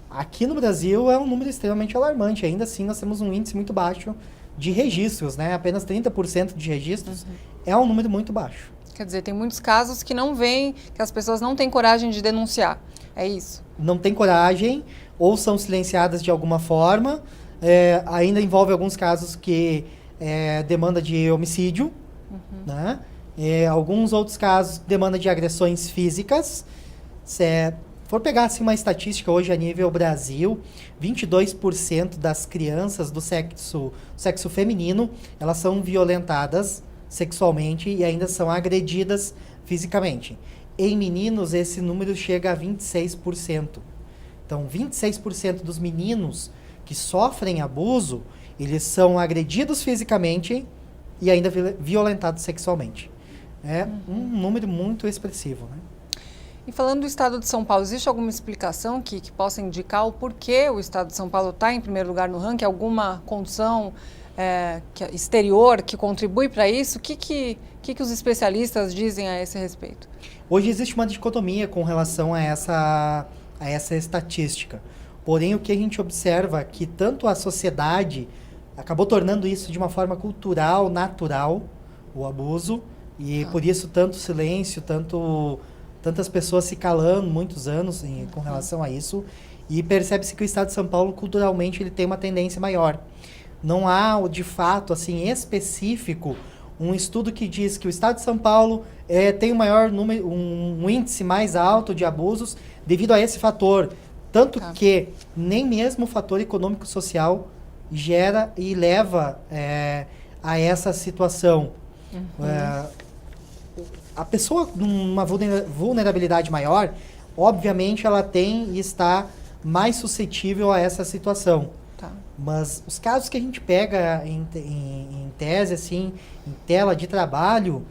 [SPEAKER 3] Aqui no Brasil é um número extremamente alarmante. Ainda assim, nós temos um índice muito baixo de registros, né? Apenas 30% de registros é um número muito baixo.
[SPEAKER 1] Quer dizer, tem muitos casos que não vêm, que as pessoas não têm coragem de denunciar. É isso?
[SPEAKER 3] Não tem coragem, ou são silenciadas de alguma forma. Ainda envolve alguns casos que demanda de homicídio, né? Alguns outros casos demanda de agressões físicas. Se for pegar assim, uma estatística hoje a nível Brasil, 22% das crianças do sexo feminino, elas são violentadas sexualmente e ainda são agredidas fisicamente. Em meninos, esse número chega a 26%. Então, 26% dos meninos que sofrem abuso, eles são agredidos fisicamente e ainda violentados sexualmente. É um número muito expressivo, né?
[SPEAKER 1] E falando do estado de São Paulo, existe alguma explicação que possa indicar o porquê o estado de São Paulo está em primeiro lugar no ranking? Alguma condição exterior que contribui para isso? O que os especialistas dizem a esse respeito?
[SPEAKER 3] Hoje existe uma dicotomia com relação a essa estatística. Porém, o que a gente observa é que tanto a sociedade acabou tornando isso de uma forma cultural, natural, o abuso, e por isso tanto silêncio, tantas pessoas se calando muitos anos com relação a isso, e percebe-se que o estado de São Paulo, culturalmente, ele tem uma tendência maior. Não há, de fato, assim, específico, um estudo que diz que o estado de São Paulo tem o maior número, um índice mais alto de abusos devido a esse fator. Tanto que nem mesmo o fator econômico-social gera e leva a essa situação. A pessoa numa vulnerabilidade maior, obviamente ela tem e está mais suscetível a essa situação. Mas os casos que a gente pega em tese, assim, em tela de trabalho,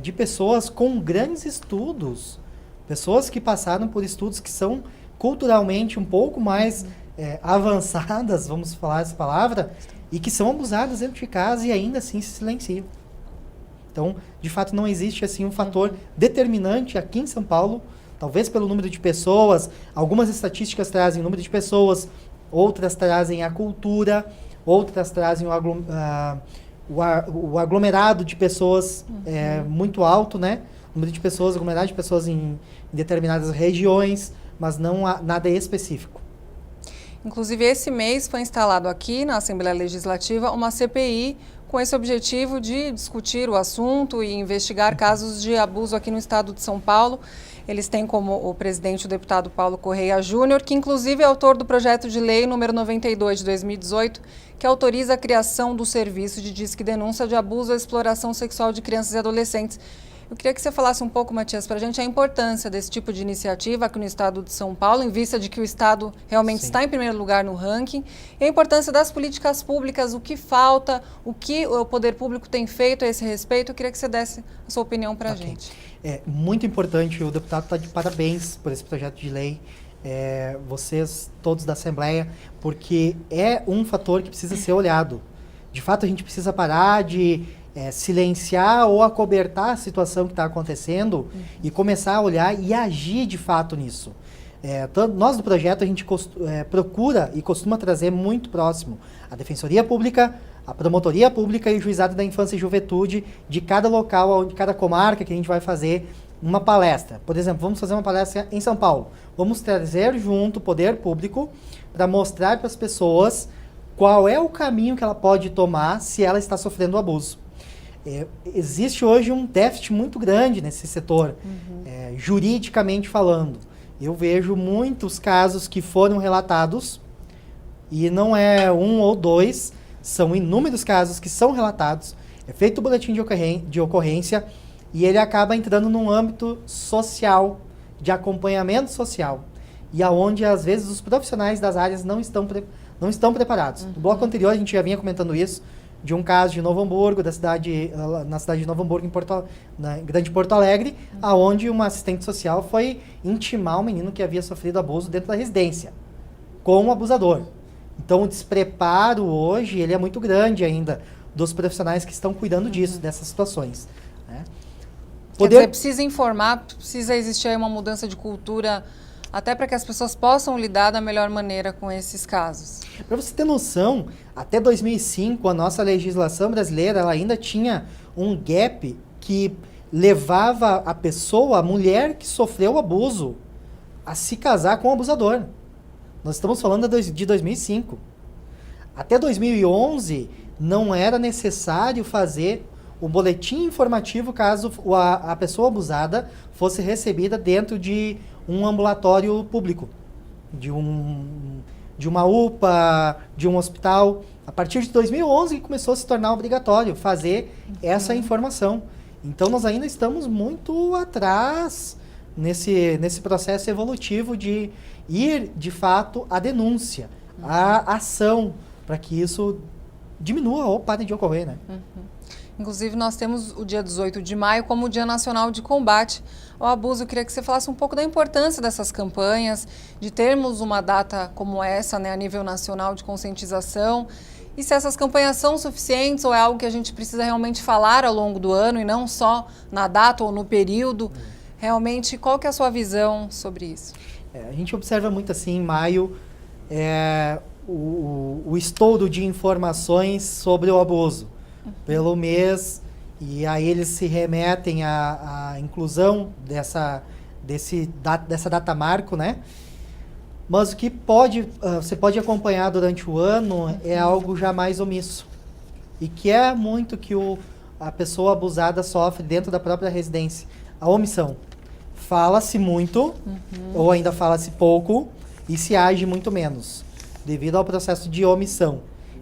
[SPEAKER 3] de pessoas com grandes estudos, pessoas que passaram por estudos que são culturalmente um pouco mais avançadas, vamos falar essa palavra, e que são abusadas dentro de casa e ainda assim se silenciam. Então, de fato, não existe assim um fator determinante aqui em São Paulo, talvez pelo número de pessoas. Algumas estatísticas trazem o número de pessoas, outras trazem a cultura, outras trazem o aglomerado de pessoas muito alto, né? O número de pessoas, aglomerado de pessoas em determinadas regiões, mas não há nada específico.
[SPEAKER 1] Inclusive, esse mês foi instalado aqui na Assembleia Legislativa uma CPI com esse objetivo de discutir o assunto e investigar casos de abuso aqui no estado de São Paulo. Eles têm como o presidente o deputado Paulo Correia Júnior, que inclusive é autor do projeto de lei número 92 de 2018, que autoriza a criação do serviço de disque denúncia de abuso ou exploração sexual de crianças e adolescentes. Eu queria que você falasse um pouco, Matias, para a gente a importância desse tipo de iniciativa aqui no estado de São Paulo, em vista de que o estado realmente está em primeiro lugar no ranking, e a importância das políticas públicas, o que falta, o que o poder público tem feito a esse respeito. Eu queria que você desse a sua opinião para a gente.
[SPEAKER 3] É muito importante, o deputado está de parabéns por esse projeto de lei, vocês todos da Assembleia, porque é um fator que precisa ser olhado. De fato, a gente precisa parar de silenciar ou acobertar a situação que está acontecendo e começar a olhar e agir de fato nisso. Nós do projeto, a gente procura e costuma trazer muito próximo a Defensoria Pública, a Promotoria Pública e o Juizado da Infância e Juventude de cada local, de cada comarca que a gente vai fazer uma palestra. Por exemplo, vamos fazer uma palestra em São Paulo. Vamos trazer junto o poder público para mostrar para as pessoas qual é o caminho que ela pode tomar se ela está sofrendo abuso. Existe hoje um déficit muito grande nesse setor, juridicamente falando. Eu vejo muitos casos que foram relatados, e não é um ou dois, são inúmeros casos que são relatados, é feito o boletim de ocorrência, e ele acaba entrando num âmbito social, de acompanhamento social, e aonde às vezes os profissionais das áreas não estão preparados. No bloco anterior a gente já vinha comentando isso, de um caso de Novo Hamburgo, na cidade de Novo Hamburgo, na Grande Porto Alegre, aonde uma assistente social foi intimar um menino que havia sofrido abuso dentro da residência, com um abusador. Então o despreparo hoje, ele é muito grande ainda, dos profissionais que estão cuidando disso, dessas situações. Né?
[SPEAKER 1] Quer dizer, precisa informar, precisa existir aí uma mudança de cultura, até para que as pessoas possam lidar da melhor maneira com esses casos.
[SPEAKER 3] Para você ter noção, até 2005, a nossa legislação brasileira ela ainda tinha um gap que levava a pessoa, a mulher que sofreu abuso, a se casar com o abusador. Nós estamos falando de 2005. Até 2011, não era necessário fazer o boletim informativo caso a pessoa abusada fosse recebida dentro de um ambulatório público, de uma UPA, de um hospital. A partir de 2011 começou a se tornar obrigatório fazer essa informação. Então nós ainda estamos muito atrás nesse processo evolutivo de ir, de fato, à denúncia, à ação, para que isso diminua ou pare de ocorrer, né?
[SPEAKER 1] Inclusive, nós temos o dia 18 de maio como o Dia Nacional de Combate ao Abuso. Eu queria que você falasse um pouco da importância dessas campanhas, de termos uma data como essa, né, a nível nacional de conscientização, e se essas campanhas são suficientes ou é algo que a gente precisa realmente falar ao longo do ano e não só na data ou no período. Realmente, qual que é a sua visão sobre isso?
[SPEAKER 3] A gente observa muito assim, em maio, o estouro de informações sobre o abuso pelo mês, e aí eles se remetem à inclusão dessa data marco, né? Mas o que você pode acompanhar durante o ano é algo já mais omisso, e que é muito que a pessoa abusada sofre dentro da própria residência, a omissão. Fala-se muito, ou ainda fala-se pouco, e se age muito menos, devido ao processo de omissão.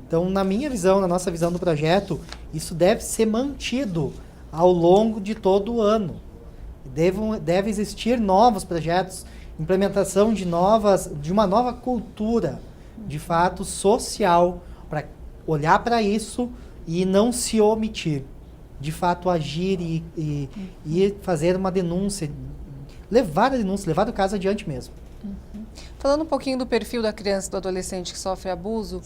[SPEAKER 3] Então, na minha visão, na nossa visão do projeto, isso deve ser mantido ao longo de todo o ano. Deve existir novos projetos, implementação de uma nova cultura, de fato, social, para olhar para isso e não se omitir. De fato, agir e fazer uma denúncia, levar o caso adiante mesmo.
[SPEAKER 1] Falando um pouquinho do perfil da criança e do adolescente que sofre abuso,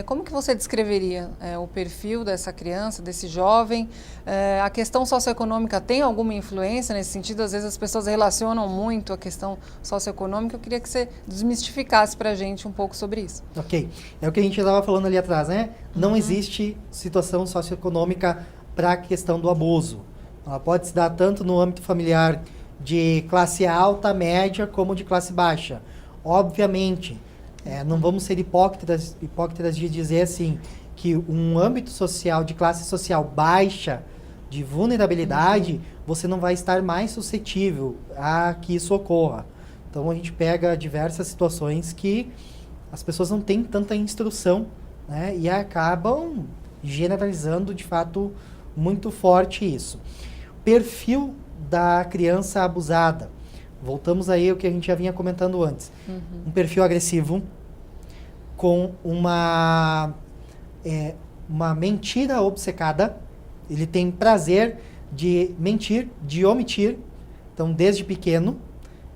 [SPEAKER 1] como que você descreveria o perfil dessa criança, desse jovem? A questão socioeconômica tem alguma influência nesse sentido? Às vezes as pessoas relacionam muito a questão socioeconômica. Eu queria que você desmistificasse para a gente um pouco sobre isso.
[SPEAKER 3] Ok. É o que a gente estava falando ali atrás, né? Não existe situação socioeconômica para a questão do abuso. Ela pode se dar tanto no âmbito familiar de classe alta, média, como de classe baixa. Obviamente, não vamos ser hipócritas de dizer assim, que um âmbito social, de classe social baixa, de vulnerabilidade, você não vai estar mais suscetível a que isso ocorra. Então a gente pega diversas situações que as pessoas não têm tanta instrução, né, e acabam generalizando de fato muito forte isso. Perfil da criança abusada. Voltamos aí ao que a gente já vinha comentando antes. Um perfil agressivo com uma mentira obcecada. Ele tem prazer de mentir, de omitir. Então, desde pequeno.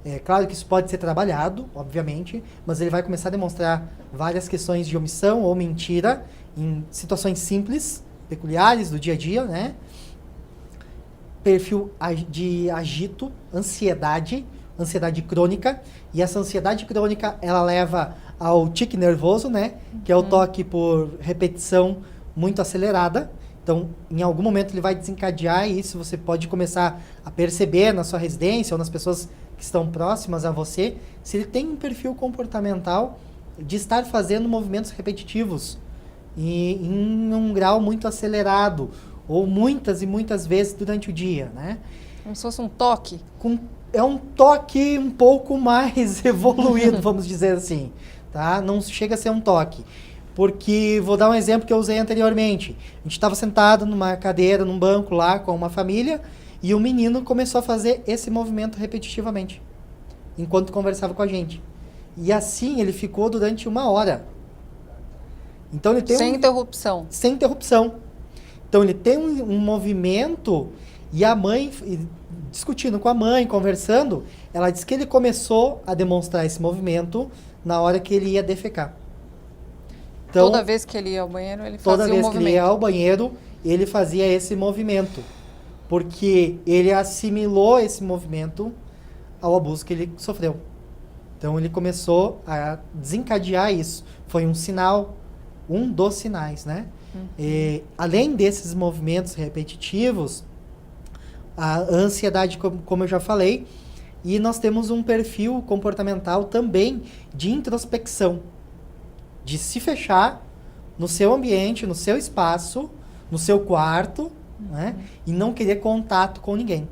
[SPEAKER 3] É claro que isso pode ser trabalhado, obviamente, mas ele vai começar a demonstrar várias questões de omissão ou mentira em situações simples, peculiares do dia a dia, né? Perfil de agito, ansiedade crônica, e essa ansiedade crônica, ela leva ao tique nervoso, né? Que é o toque por repetição muito acelerada. Então, em algum momento ele vai desencadear isso, você pode começar a perceber na sua residência ou nas pessoas que estão próximas a você, se ele tem um perfil comportamental de estar fazendo movimentos repetitivos e em um grau muito acelerado, ou muitas e muitas vezes durante o dia, né?
[SPEAKER 1] Como se fosse um toque?
[SPEAKER 3] É um toque um pouco mais evoluído, vamos dizer assim, tá? Não chega a ser um toque. Porque, vou dar um exemplo que eu usei anteriormente. A gente estava sentado numa cadeira, num banco lá com uma família, e o menino começou a fazer esse movimento repetitivamente, enquanto conversava com a gente. E assim ele ficou durante 1 hora. Então ele tem
[SPEAKER 1] sem interrupção.
[SPEAKER 3] Sem interrupção. Então ele tem um movimento, e a mãe, discutindo com a mãe, conversando, ela disse que ele começou a demonstrar esse movimento na hora que ele ia defecar. Então,
[SPEAKER 1] toda vez que ele ia ao banheiro, ele fazia
[SPEAKER 3] toda
[SPEAKER 1] um
[SPEAKER 3] vez
[SPEAKER 1] movimento.
[SPEAKER 3] que ele ia ao banheiro, ele fazia esse movimento. Porque ele assimilou esse movimento ao abuso que ele sofreu. Então ele começou a desencadear isso. Foi um sinal, um dos sinais, né? E, além desses movimentos repetitivos, a ansiedade, como eu já falei, e nós temos um perfil comportamental também de introspecção. De se fechar no seu ambiente, no seu espaço, no seu quarto, né? E não querer contato com ninguém.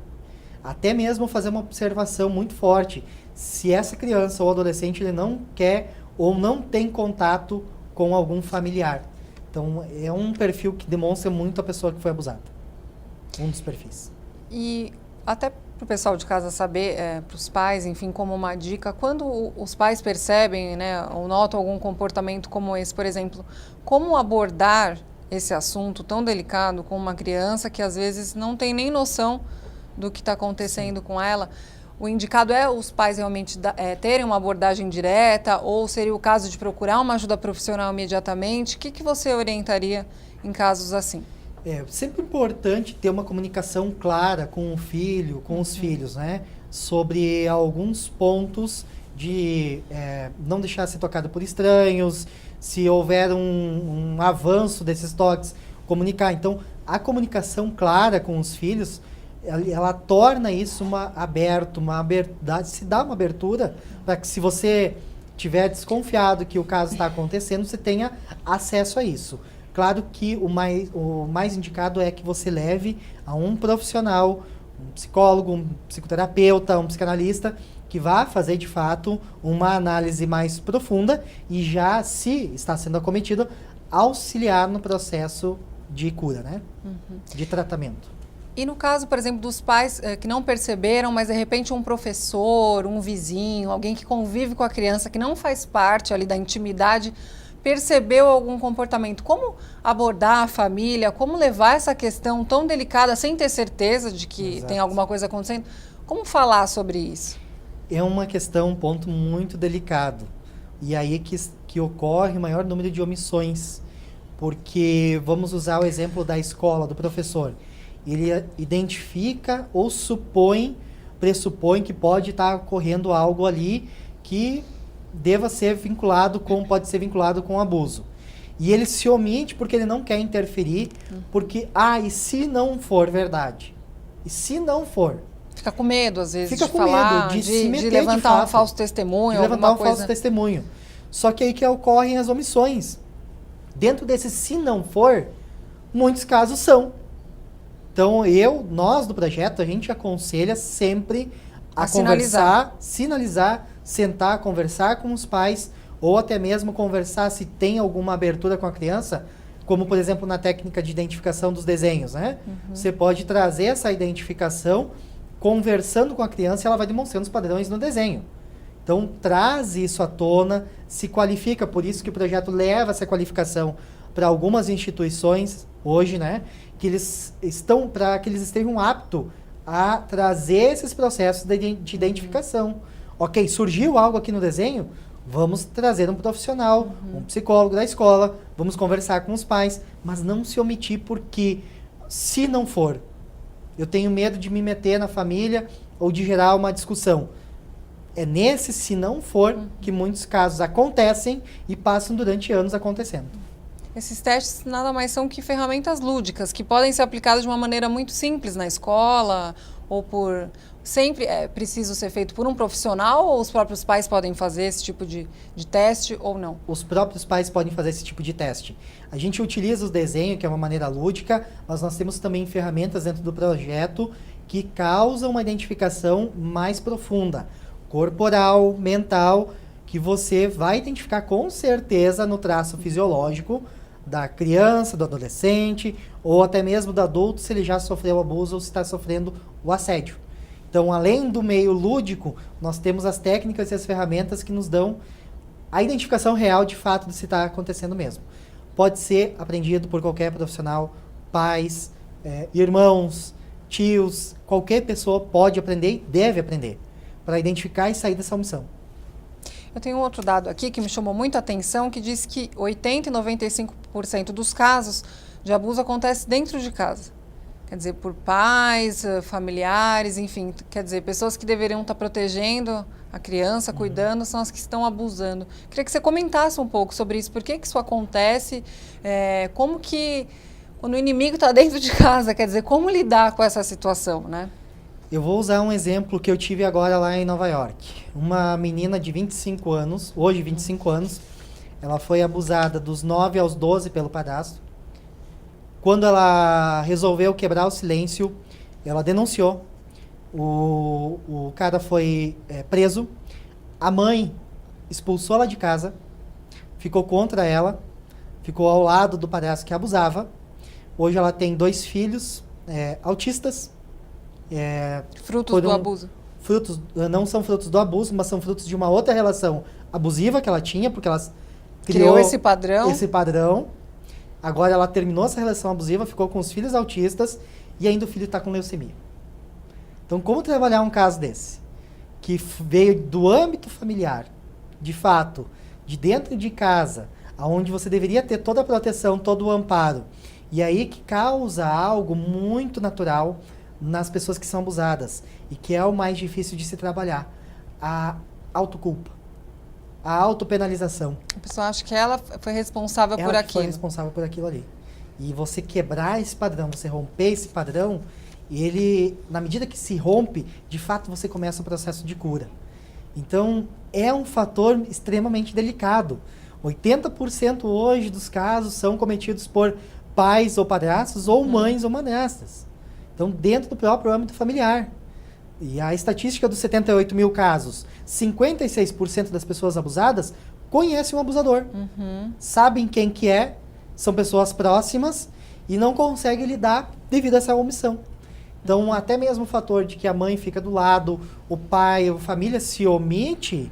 [SPEAKER 3] Até mesmo fazer uma observação muito forte. Se essa criança ou adolescente ele não quer ou não tem contato com algum familiar. Então, é um perfil que demonstra muito a pessoa que foi abusada. Um dos perfis.
[SPEAKER 1] E até para o pessoal de casa saber, para os pais, enfim, como uma dica, quando os pais percebem, né, ou notam algum comportamento como esse, por exemplo, como abordar esse assunto tão delicado com uma criança que às vezes não tem nem noção do que está acontecendo com ela? O indicado é os pais realmente terem uma abordagem direta, ou seria o caso de procurar uma ajuda profissional imediatamente? O que você orientaria em casos assim?
[SPEAKER 3] É sempre importante ter uma comunicação clara com o filho, com os filhos, né? Sobre alguns pontos de não deixar ser tocado por estranhos, se houver um avanço desses toques, comunicar. Então, a comunicação clara com os filhos, ela torna isso uma abertura, se dá uma abertura para que, se você tiver desconfiado que o caso está acontecendo, você tenha acesso a isso. Claro que o mais indicado é que você leve a um profissional, um psicólogo, um psicoterapeuta, um psicanalista, que vá fazer, de fato, uma análise mais profunda e já, se está sendo acometido, auxiliar no processo de cura, né? De tratamento.
[SPEAKER 1] E no caso, por exemplo, dos pais que não perceberam, mas de repente um professor, um vizinho, alguém que convive com a criança, que não faz parte ali da intimidade, percebeu algum comportamento, como abordar a família, como levar essa questão tão delicada sem ter certeza de que tem alguma coisa acontecendo? Como falar sobre isso?
[SPEAKER 3] É uma questão, um ponto muito delicado. E aí que ocorre o maior número de omissões. Porque vamos usar o exemplo da escola, do professor. Ele identifica ou pressupõe que pode estar ocorrendo algo ali que deva ser vinculado pode ser vinculado com abuso. E ele se omite porque ele não quer interferir, porque, e se não for verdade? E se não for?
[SPEAKER 1] Fica com medo, às vezes,
[SPEAKER 3] Fica
[SPEAKER 1] de
[SPEAKER 3] com
[SPEAKER 1] falar,
[SPEAKER 3] medo, de se meter,
[SPEAKER 1] de levantar
[SPEAKER 3] de
[SPEAKER 1] um falso testemunho,
[SPEAKER 3] de levantar
[SPEAKER 1] alguma coisa.
[SPEAKER 3] Falso testemunho. Só que aí que ocorrem as omissões. Dentro desse se não for, muitos casos são. Então, nós do projeto, a gente aconselha sempre a
[SPEAKER 1] sinalizar.
[SPEAKER 3] sinalizar, sentar, conversar com os pais, ou até mesmo conversar se tem alguma abertura com a criança, como, por exemplo, na técnica de identificação dos desenhos, né? Você pode trazer essa identificação conversando com a criança e ela vai demonstrando os padrões no desenho. Então, traz isso à tona, se qualifica, por isso que o projeto leva essa qualificação para algumas instituições hoje, né? Que eles estão, para que eles estejam aptos a trazer esses processos de identificação. Ok, surgiu algo aqui no desenho, vamos trazer um profissional, um psicólogo da escola, vamos conversar com os pais, mas não se omitir, porque se não for, eu tenho medo de me meter na família ou de gerar uma discussão. É nesse se não for que muitos casos acontecem e passam durante anos acontecendo.
[SPEAKER 1] Esses testes nada mais são que ferramentas lúdicas, que podem ser aplicadas de uma maneira muito simples na escola, ou por... Sempre é preciso ser feito por um profissional, ou os próprios pais podem fazer esse tipo de teste, ou não?
[SPEAKER 3] Os próprios pais podem fazer esse tipo de teste. A gente utiliza o desenho, que é uma maneira lúdica, mas nós temos também ferramentas dentro do projeto que causam uma identificação mais profunda, corporal, mental, que você vai identificar com certeza no traço fisiológico da criança, do adolescente, ou até mesmo do adulto, se ele já sofreu abuso ou se está sofrendo o assédio. Então, além do meio lúdico, nós temos as técnicas e as ferramentas que nos dão a identificação real de fato de se está acontecendo mesmo. Pode ser aprendido por qualquer profissional, pais, irmãos, tios, qualquer pessoa pode aprender e deve aprender para identificar e sair dessa omissão.
[SPEAKER 1] Eu tenho um outro dado aqui que me chamou muita atenção, que diz que 80% e 95% dos casos de abuso acontece dentro de casa. Quer dizer, por pais, familiares, enfim, quer dizer, pessoas que deveriam estar protegendo a criança, cuidando, são as que estão abusando. Queria que você comentasse um pouco sobre isso, por que isso acontece, como que, quando o inimigo está dentro de casa, quer dizer, como lidar com essa situação, né?
[SPEAKER 3] Eu vou usar um exemplo que eu tive agora lá em Nova York. Uma menina de 25 anos, hoje 25 anos, ela foi abusada dos 9 aos 12 pelo padrasto. Quando ela resolveu quebrar o silêncio, ela denunciou. O cara foi preso. A mãe expulsou ela de casa, ficou contra ela, ficou ao lado do padrasto que abusava. Hoje ela tem 2 filhos autistas.
[SPEAKER 1] Frutos do abuso.
[SPEAKER 3] Não são frutos do abuso, mas são frutos de uma outra relação abusiva que ela tinha, porque ela
[SPEAKER 1] criou esse padrão.
[SPEAKER 3] Agora ela terminou essa relação abusiva, ficou com os filhos autistas e ainda o filho está com leucemia. Então, como trabalhar um caso desse? Que veio do âmbito familiar, de fato, de dentro de casa, onde você deveria ter toda a proteção, todo o amparo, e aí que causa algo muito natural nas pessoas que são abusadas, e que é o mais difícil de se trabalhar, a autoculpa. A autopenalização.
[SPEAKER 1] A pessoa acha que ela foi responsável por aquilo.
[SPEAKER 3] Ela foi responsável por aquilo ali. E você quebrar esse padrão, você romper esse padrão, ele, na medida que se rompe, de fato você começa o processo de cura. Então, é um fator extremamente delicado. 80% hoje dos casos são cometidos por pais ou padrastos, ou mães ou madrastas. Então, dentro do próprio âmbito familiar. E a estatística dos 78 mil casos, 56% das pessoas abusadas conhecem um abusador. Sabem quem que é, são pessoas próximas e não conseguem lidar devido a essa omissão. Então, até mesmo o fator de que a mãe fica do lado, o pai, a família se omite,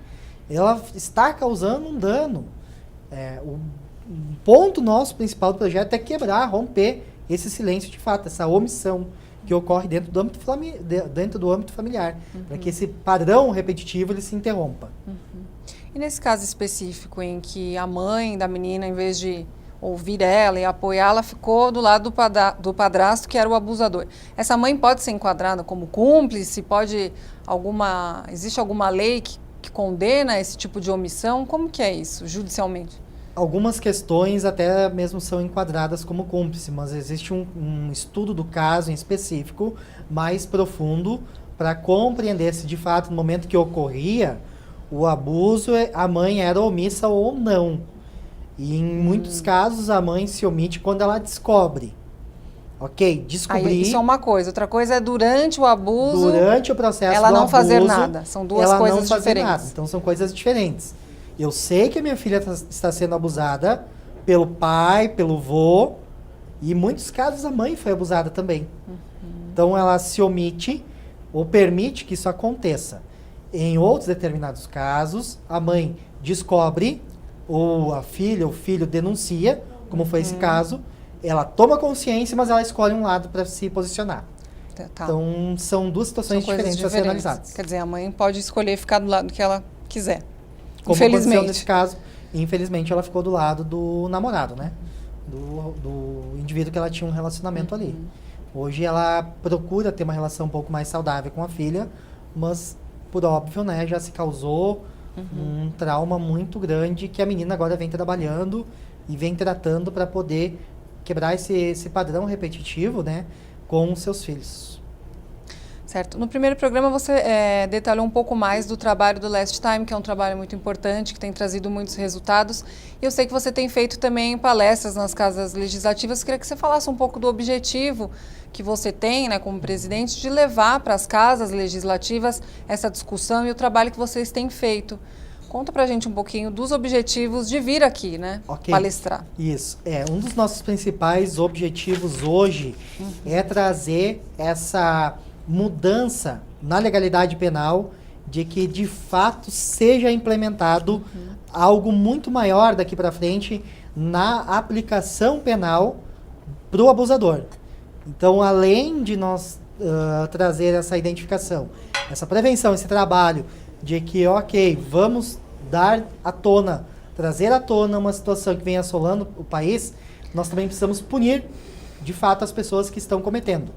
[SPEAKER 3] ela está causando um dano. O ponto nosso principal do projeto é quebrar, romper esse silêncio de fato, essa omissão que ocorre dentro do âmbito familiar, para que esse padrão repetitivo ele se interrompa.
[SPEAKER 1] E nesse caso específico em que a mãe da menina, em vez de ouvir ela e apoiá-la, ficou do lado do padrasto, que era o abusador. Essa mãe pode ser enquadrada como cúmplice? Existe alguma lei que condena esse tipo de omissão? Como que é isso, judicialmente?
[SPEAKER 3] Algumas questões até mesmo são enquadradas como cúmplice, mas existe um estudo do caso em específico, mais profundo, para compreender se de fato, no momento que ocorria o abuso, a mãe era omissa ou não. E em muitos casos a mãe se omite quando ela descobre. Ok, descobrir.
[SPEAKER 1] Aí, isso é uma coisa. Outra coisa é durante o abuso.
[SPEAKER 3] Durante o processo
[SPEAKER 1] ela
[SPEAKER 3] do
[SPEAKER 1] não
[SPEAKER 3] abuso,
[SPEAKER 1] fazer nada. São duas
[SPEAKER 3] ela
[SPEAKER 1] coisas
[SPEAKER 3] não fazer
[SPEAKER 1] diferentes.
[SPEAKER 3] nada. Então são coisas diferentes. Eu sei que a minha filha está sendo abusada pelo pai, pelo vô, e em muitos casos a mãe foi abusada também. Então ela se omite ou permite que isso aconteça. Em outros determinados casos, a mãe descobre, ou a filha, o filho denuncia, como foi esse caso, ela toma consciência, mas ela escolhe um lado para se posicionar.
[SPEAKER 1] Tá.
[SPEAKER 3] Então são duas situações
[SPEAKER 1] São coisas
[SPEAKER 3] diferentes a ser analisadas.
[SPEAKER 1] Quer dizer, a mãe pode escolher ficar do lado que ela quiser.
[SPEAKER 3] Como aconteceu
[SPEAKER 1] Infelizmente.
[SPEAKER 3] nesse caso, infelizmente ela ficou do lado do namorado, né? Do indivíduo que ela tinha um relacionamento ali. Hoje ela procura ter uma relação um pouco mais saudável com a filha, mas, por óbvio, né, já se causou um trauma muito grande que a menina agora vem trabalhando e vem tratando para poder quebrar esse padrão repetitivo, né, com os seus filhos.
[SPEAKER 1] Certo. No primeiro programa você detalhou um pouco mais do trabalho do Last Time, que é um trabalho muito importante, que tem trazido muitos resultados. E eu sei que você tem feito também palestras nas casas legislativas. Queria que você falasse um pouco do objetivo que você tem, né, como presidente, de levar para as casas legislativas essa discussão e o trabalho que vocês têm feito. Conta pra gente um pouquinho dos objetivos de vir aqui, né, palestrar.
[SPEAKER 3] Isso. Um dos nossos principais objetivos hoje é trazer essa mudança na legalidade penal, de que de fato seja implementado algo muito maior daqui para frente na aplicação penal para o abusador. Então, além de nós trazer essa identificação, essa prevenção, esse trabalho de que, ok, vamos dar à tona, trazer à tona uma situação que vem assolando o país, nós também precisamos punir de fato as pessoas que estão cometendo.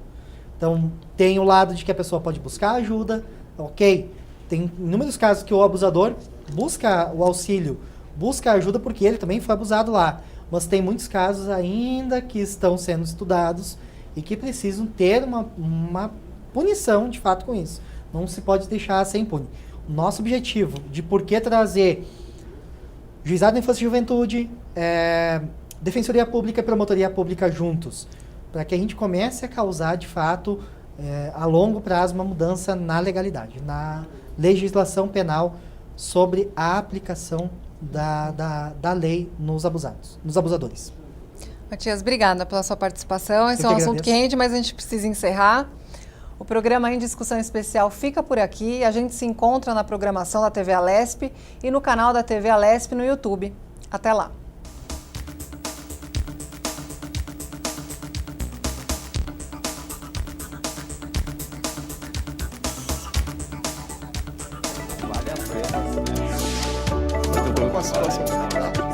[SPEAKER 3] Então, tem o lado de que a pessoa pode buscar ajuda, ok. Tem inúmeros casos que o abusador busca o auxílio, busca ajuda porque ele também foi abusado lá. Mas tem muitos casos ainda que estão sendo estudados e que precisam ter uma punição de fato com isso. Não se pode deixar sem impune. O nosso objetivo de por que trazer Juizado da Infância e Juventude, Defensoria Pública e Promotoria Pública juntos, para que a gente comece a causar, de fato, a longo prazo, uma mudança na legalidade, na legislação penal sobre a aplicação da lei nos abusadores.
[SPEAKER 1] Matias, obrigada pela sua participação. Esse é um assunto que rende, mas a gente precisa encerrar. O programa em discussão especial fica por aqui. A gente se encontra na programação da TV Alesp e no canal da TV Alesp no YouTube. Até lá!
[SPEAKER 4] Vale a pena, né? Muito bom com a situação.